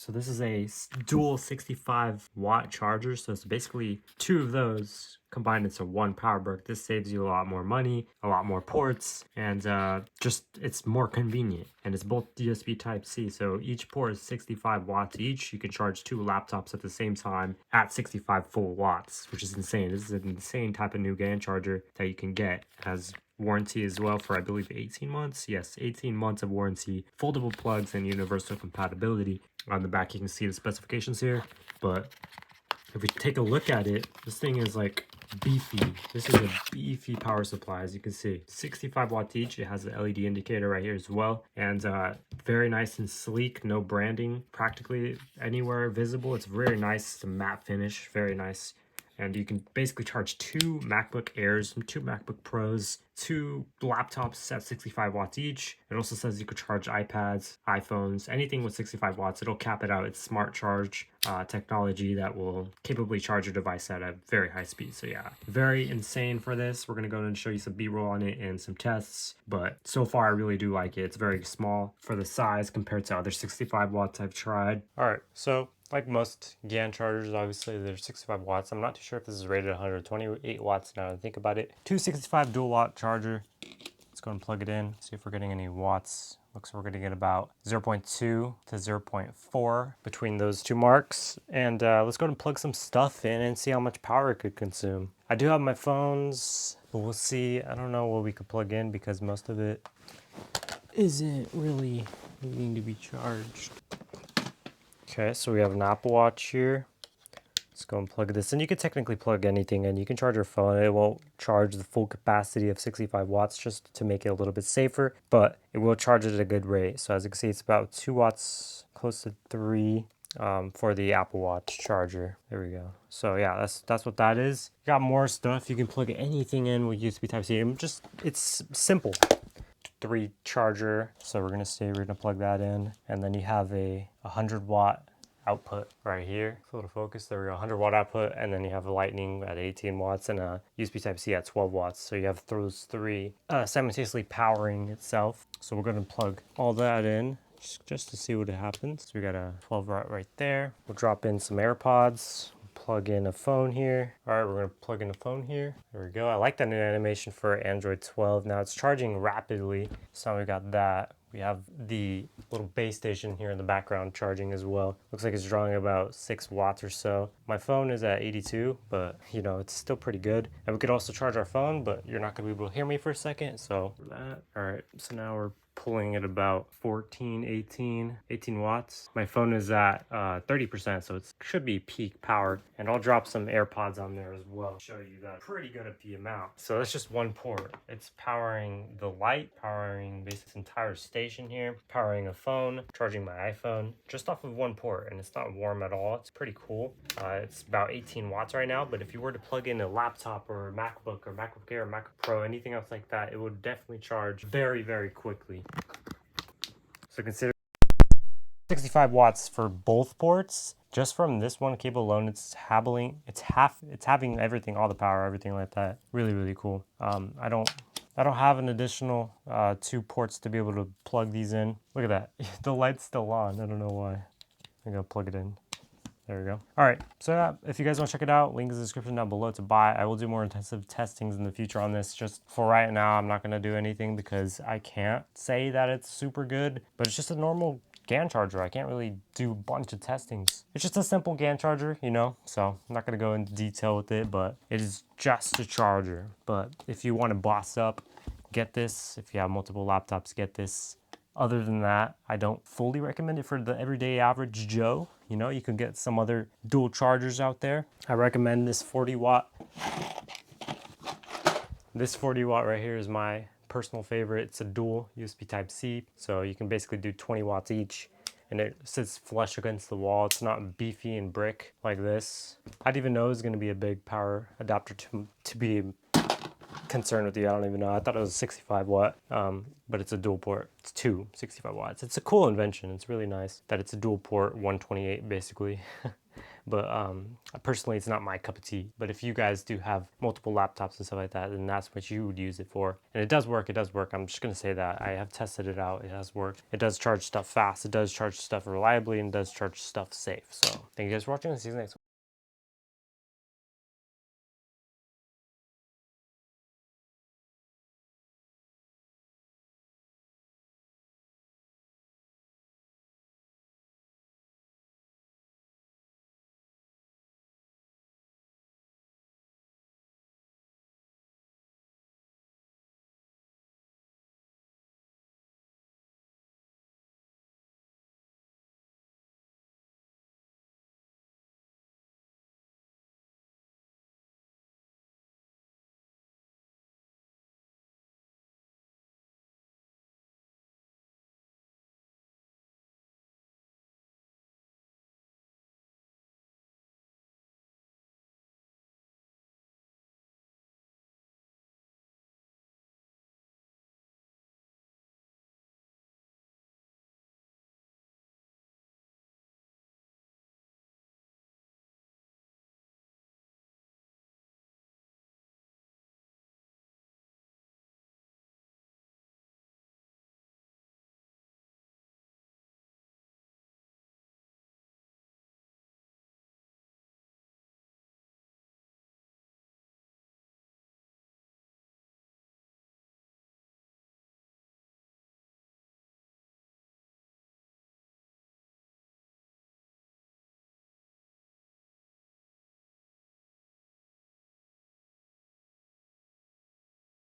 So this is a dual 65-watt charger. So it's basically two of those combined into one power brick. This saves you a lot more money, a lot more ports, and just it's more convenient. And it's both USB Type-C. So each port is 65 watts each. You can charge two laptops at the same time at 65 full watts, which is insane. This is an insane type of new GAN charger that you can get. It has warranty as well for, I believe, 18 months. Yes, 18 months of warranty, foldable plugs, and universal compatibility. On the back, you can see the specifications here, but if we take a look at it, this thing is like beefy. This is a beefy power supply, as you can see. 65 watts each. It has an LED indicator right here as well, and very nice and sleek. No branding practically anywhere visible. It's very nice. It's a matte finish, very nice. And you can basically charge two MacBook Airs, two MacBook Pros, two laptops at 65 watts each. It also says you could charge iPads, iPhones, anything with 65 watts. It'll cap it out. It's smart charge technology that will capably charge your device at a very high speed. So yeah, very insane for this. We're going to go and show you some B-roll on it and some tests. But so far, I really do like it. It's very small for the size compared to other 65 watts I've tried. All right, so like most GAN chargers, obviously they're 65 watts. I'm not too sure if this is rated 128 watts now that I think about it. 265 dual watt charger. Let's go and plug it in, see if we're getting any watts. Looks like we're gonna get about 0.2 to 0.4 between those two marks. And let's go and plug some stuff in and see how much power it could consume. I do have my phones, but we'll see. I don't know what we could plug in because most of it isn't really needing to be charged. Okay, so we have an Apple Watch here. Let's go and plug this in. You could technically plug anything in. You can charge your phone. It won't charge the full capacity of 65 watts just to make it a little bit safer, but it will charge it at a good rate. So as you can see, it's about 2 watts, close to 3 for the Apple Watch charger. There we go. So yeah, that's what that is. You got more stuff. You can plug anything in with USB Type-C. It's simple. 3 charger, so we're gonna plug that in, and then you have a 100-watt output right here. A little focus, there we go, 100-watt output, and then you have a lightning at 18 watts and a USB Type-C at 12 watts. So you have those 3 simultaneously powering itself. So we're gonna plug all that in just to see what happens. So we got a 12-watt right there. We'll drop in some AirPods. Plug in a phone here. All right, we're gonna plug in a phone here. There we go. I like that new animation for Android 12. Now it's charging rapidly. So we got that. We have the little base station here in the background charging as well. Looks like it's drawing about 6 watts or so. My phone is at 82, but you know, it's still pretty good. And we could also charge our phone, but you're not gonna be able to hear me for a second. So that. All right, so now we're pulling at about 18 watts. My phone is at 30%, so it should be peak power. And I'll drop some AirPods on there as well. Show you that pretty good at the amount. So that's just one port. It's powering the light, powering this entire station here, powering a phone, charging my iPhone, just off of one port, and it's not warm at all. It's pretty cool. It's about 18 watts right now, but if you were to plug in a laptop or a MacBook or MacBook Air or MacBook Pro, anything else like that, it would definitely charge very, very quickly. So consider 65 watts for both ports. Just from this one cable alone, it's having everything, all the power, everything like that. Really, really cool. I don't have an additional 2 ports to be able to plug these in. Look at that. The light's still on. I don't know why. I'm gonna plug it in. There we go. All right, so yeah, if you guys want to check it out, link is in the description down below to buy. I will do more intensive testings in the future on this. Just for right now, I'm not going to do anything because I can't say that it's super good, but it's just a normal GAN charger. I can't really do a bunch of testings. It's just a simple GAN charger, you know, so I'm not going to go into detail with it, but it is just a charger. But if you want to boss up, get this. If you have multiple laptops, get this. Other than that, I don't fully recommend it for the everyday average Joe. You know, you can get some other dual chargers out there. I recommend this 40 watt. This 40 watt right here is my personal favorite. It's a dual USB Type-C, so you can basically do 20 watts each, and it sits flush against the wall. It's not beefy and brick like this. I didn't even know it was going to be a big power adapter to be concerned with you. I don't even know. I thought it was 65 watt, but it's a dual port. It's 65 watts. It's a cool invention. It's really nice that it's a dual port 128 basically. But personally, it's not my cup of tea. But if you guys do have multiple laptops and stuff like that, then that's what you would use it for. And it does work. It does work. I'm just gonna say that I have tested it out. It has worked. It does charge stuff fast. It does charge stuff reliably, and does charge stuff safe. So thank you guys for watching. See you next one.